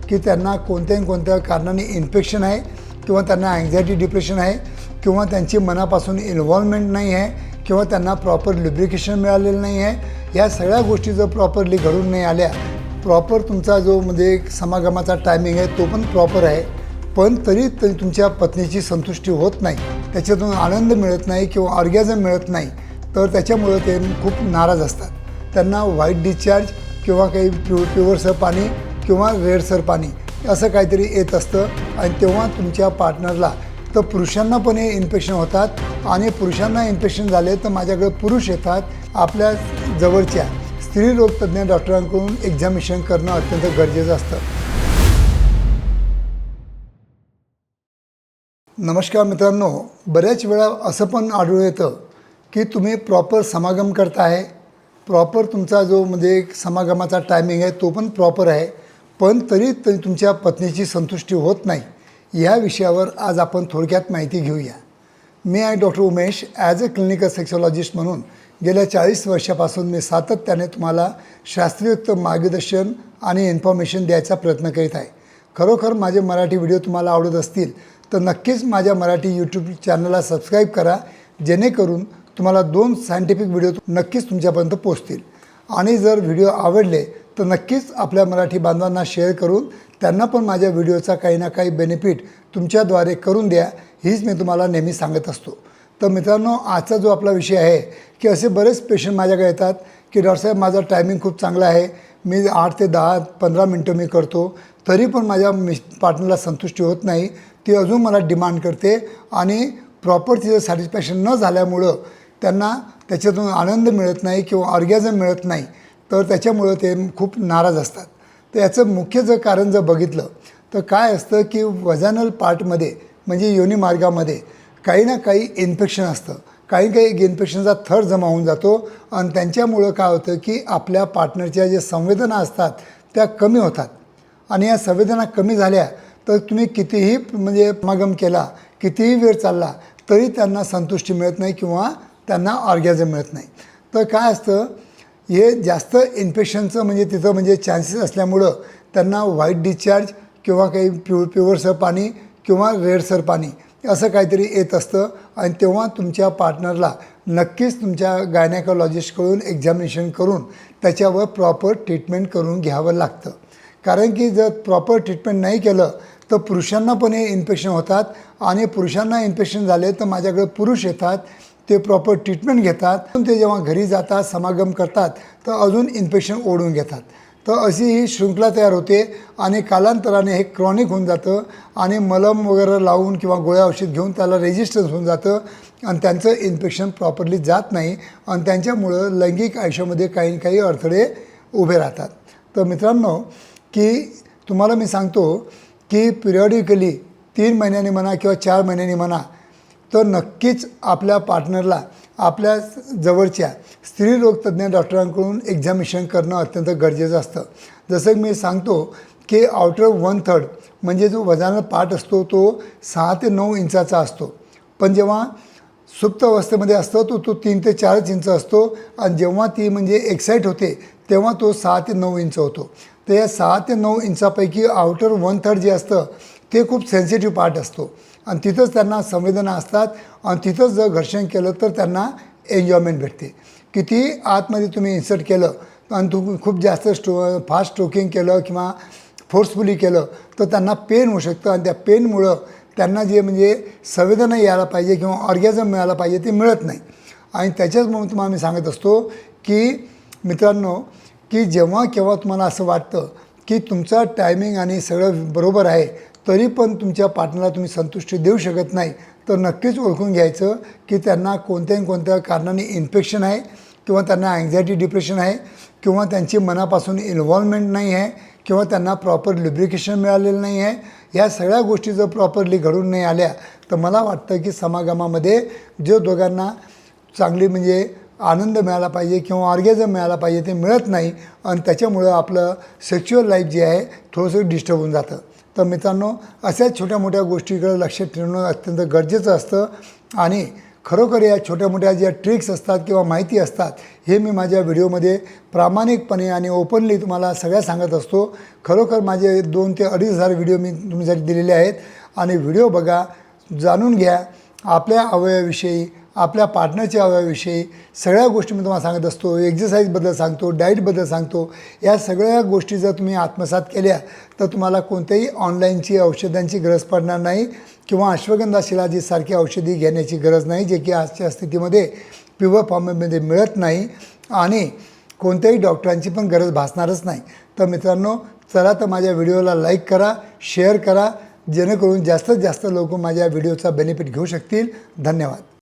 की त्यांना कोणत्या कारणाने इन्फेक्शन आहे किंवा त्यांना अँक्झायटी डिप्रेशन आहे किंवा त्यांची मनापासून इन्व्हॉल्वमेंट नाही आहे किंवा त्यांना प्रॉपर लुब्रिकेशन मिळालेलं नाही आहे। या सगळ्या गोष्टी जर प्रॉपरली घडून नाही आल्या, प्रॉपर तुमचा जो म्हणजे समागमाचा टायमिंग आहे तो पण प्रॉपर आहे, पण तरी तुमच्या पत्नीची संतुष्टी होत नाही, त्याच्यातून आनंद मिळत नाही किंवा ऑर्गॅझम मिळत नाही, तर त्याच्यामुळं ते खूप नाराज असतात। त्यांना व्हाईट डिस्चार्ज किंवा काही प्युअरसर पाणी किंवा रेडसर पाणी असं काहीतरी येत असतं आणि तेव्हा तुमच्या पार्टनरला तर पुरुषांना पण हे इन्फेक्शन होतात आणि पुरुषांना इन्फेक्शन झाले तर माझ्याकडे पुरुष येतात। आपल्या जवळच्या स्त्रीरोग तज्ज्ञ डॉक्टरांकडून एक्झामिनेशन करणं अत्यंत गरजेचं असतं। नमस्कार मित्रांनो, बऱ्याच वेळा असं पण आढळून येतं की तुम्ही प्रॉपर समागम करताय, प्रॉपर तुमचा जो म्हणजे समागमाचा टायमिंग आहे तो पण प्रॉपर आहे, पण तरी तुमच्या पत्नीची संतुष्टी होत नाही। या विषयावर आज आपण थोडक्यात माहिती घेऊया। मी आहे doctor Umesh. As a clinical sexologist म्हणून गेल्या 40 वर्षापासून मी सातत्याने तुम्हाला शास्त्रीयुक्त मार्गदर्शन आणि इन्फॉर्मेशन द्यायचा प्रयत्न करीत आहे। खरोखर माझे मराठी व्हिडिओ तुम्हाला आवडत असतील तर नक्कीच माझ्या मराठी यूट्यूब चॅनलला सबस्क्राईब करा, जेणेकरून तुम्हाला 2 सायंटिफिक व्हिडिओ नक्कीच तुमच्यापर्यंत पोहोचतील। आणि जर व्हिडिओ आवडले तर नक्कीच आपल्या मराठी बांधवांना शेअर करून त्यांना पण माझ्या व्हिडिओचा काही ना काही बेनिफिट तुमच्याद्वारे करून द्या, हीच मी तुम्हाला नेहमी सांगत असतो। तर मित्रांनो, आजचा जो आपला विषय आहे की असे बरेच पेशंट माझ्याकडे येतात की डॉक्टर साहेब माझा टायमिंग खूप चांगला आहे, मी 8 ते 10-15 मिनटं मी करतो, तरी पण माझ्या पार्टनरला संतुष्टी होत नाही, ती अजून मला डिमांड करते आणि प्रॉपर तिचं सॅटिस्फॅक्शन न झाल्यामुळं त्यांना त्याच्यातून आनंद मिळत नाही किंवा ऑर्गॅझम मिळत नाही, तर त्याच्यामुळं ते खूप नाराज असतात। तर याचं मुख्य जर कारण जर बघितलं तर काय असतं की वजानल पार्टमध्ये म्हणजे योनी मार्गामध्ये काही ना काही इन्फेक्शन असतं, काही इन्फेक्शनचा थर जमा होऊन जातो आणि त्यांच्यामुळं काय होतं की आपल्या पार्टनरच्या ज्या संवेदना असतात त्या कमी होतात आणि या संवेदना कमी झाल्या तर तुम्ही कितीही म्हणजे समागम केला, कितीही वेळ चालला तरी त्यांना संतुष्टी मिळत नाही किंवा त्यांना ऑर्गॅझम मिळत नाही। तर काय असतं, हे जास्त इन्फेक्शनचं म्हणजे तिथं म्हणजे चान्सेस असल्यामुळं त्यांना व्हाईट डिस्चार्ज किंवा काही प्युअरसर पाणी किंवा रेडसर पाणी असं काहीतरी येत असतं आणि तेव्हा तुमच्या पार्टनरला नक्कीच तुमच्या गायनेकोलॉजिस्टकडून एक्झामिनेशन करून त्याच्यावर प्रॉपर ट्रीटमेंट करून घ्यावं लागतं। कारण की जर प्रॉपर ट्रीटमेंट नाही केलं तर पुरुषांना पण हे इन्फेक्शन होतात आणि पुरुषांना इन्फेक्शन झाले तर माझ्याकडे पुरुष येतात, ते प्रॉपर ट्रीटमेंट घेतात, पण ते जेव्हा घरी जातात समागम करतात तर अजून इन्फेक्शन ओढून घेतात। तर अशी ही शृंखला तयार होते आणि कालांतराने हे क्रॉनिक होऊन जातं आणि मलम वगैरे लावून किंवा गोळ्या औषध घेऊन त्याला रेजिस्टन्स होऊन जातं आणि त्यांचं इन्फेक्शन प्रॉपरली जात नाही आणि त्यांच्यामुळं लैंगिक आयुष्यामध्ये काही काही अडथळे उभे राहतात। तर मित्रांनो, की तुम्हाला मी सांगतो की पिरियॉडिकली 3 महिन्यांनी म्हणा किंवा 4 महिन्यांनी म्हणा तर नक्कीच आपल्या पार्टनरला आपल्या जवळच्या स्त्रीरोग तज्ज्ञ डॉक्टरांकडून एक्झामिनेशन करणं अत्यंत गरजेचं असतं। जसं मी सांगतो की आउटर 1/3 म्हणजे जो वजानल पार्ट असतो तो 6 ते 9 इंचाचा असतो, पण जेव्हा सुप्त अवस्थेमध्ये असतो तो 3 ते 4 इंच असतो आणि जेव्हा ती म्हणजे एक्साईट होते तेव्हा तो 6 ते 9 इंच होतो। तर या 6 ते 9 इंचापैकी आउटर 1/3 जे असतं ते खूप सेन्सिटिव्ह पार्ट असतो आणि तिथंच त्यांना संवेदना असतात आणि तिथंच जर घर्षण केलं तर त्यांना एन्जॉयमेंट भेटते। किती आतमध्ये तुम्ही इन्सर्ट केलं आणि तुम्ही खूप जास्त फास्ट स्ट्रोकिंग केलं किंवा फोर्सफुली केलं तर त्यांना पेन होऊ शकतं आणि त्या पेनमुळं त्यांना जे म्हणजे संवेदना यायला पाहिजे किंवा ऑर्गॅझम मिळायला पाहिजे ते मिळत नाही। आणि त्याच्याचमुळे तुम्हाला मी सांगत असतो की मित्रांनो, की जेव्हा केव्हा तुम्हाला असं वाटतं की तुमचा टायमिंग आणि सगळं बरोबर आहे तरी पण तुमच्या पार्टनरला तुम्ही संतुष्टी देऊ शकत नाही, तर नक्कीच ओळखून घ्यायचं की त्यांना कोणत्या कारणाने इन्फेक्शन आहे किंवा त्यांना अँक्झायटी डिप्रेशन आहे किंवा त्यांची मनापासून इन्व्हॉल्वमेंट नाही आहे किंवा त्यांना प्रॉपर लुब्रिकेशन मिळालेलं नाही आहे। या सगळ्या गोष्टी जर प्रॉपरली घडून नाही आल्या तर मला वाटतं की समागमामध्ये जो दोघांना चांगली म्हणजे आनंद मिळाला पाहिजे किंवा ऑर्गॅझम मिळाला पाहिजे ते मिळत नाही आणि त्याच्यामुळं आपलं सेक्शुअल लाईफ जे आहे थोडंसं डिस्टर्ब होऊन जातं। तर मित्रांनो, अशा छोट्या मोठ्या गोष्टीकडे लक्ष ठेवणं अत्यंत गरजेचं असतं आणि खरोखर या छोट्या मोठ्या ज्या ट्रिक्स असतात किंवा माहिती असतात हे मी माझ्या व्हिडिओमध्ये प्रामाणिकपणे आणि ओपनली तुम्हाला सगळ्या सांगत असतो. खरोखर माझे 2 ते 2,500 व्हिडिओ मी तुमच्यासाठी दिलेले आहेत आणि व्हिडिओ बघा, जाणून घ्या आपल्या अवयवाविषयी, आपल्या पार्टनरच्या अवयवाविषयी सगळ्या गोष्टी मी तुम्हाला सांगत असतो. एक्झरसाईजबद्दल सांगतो, डाईटबद्दल सांगतो. या सगळ्या गोष्टी जर तुम्ही आत्मसात केल्या तर तुम्हाला कोणत्याही ऑनलाईनची औषधांची गरज पडणार नाही किंवा अश्वगंधा शिलाजीतसारखी औषधी घेण्याची गरज नाही, जे की आजच्या स्थितीमध्ये प्युअर फॉर्ममध्ये मिळत नाही आणि कोणत्याही डॉक्टरांची पण गरज भासणारच नाही. तर मित्रांनो, चला तर माझ्या व्हिडिओला लाईक करा, शेअर करा, जेणेकरून जास्तीत जास्त लोक माझ्या व्हिडिओचा बेनिफिट घेऊ शकतील. धन्यवाद.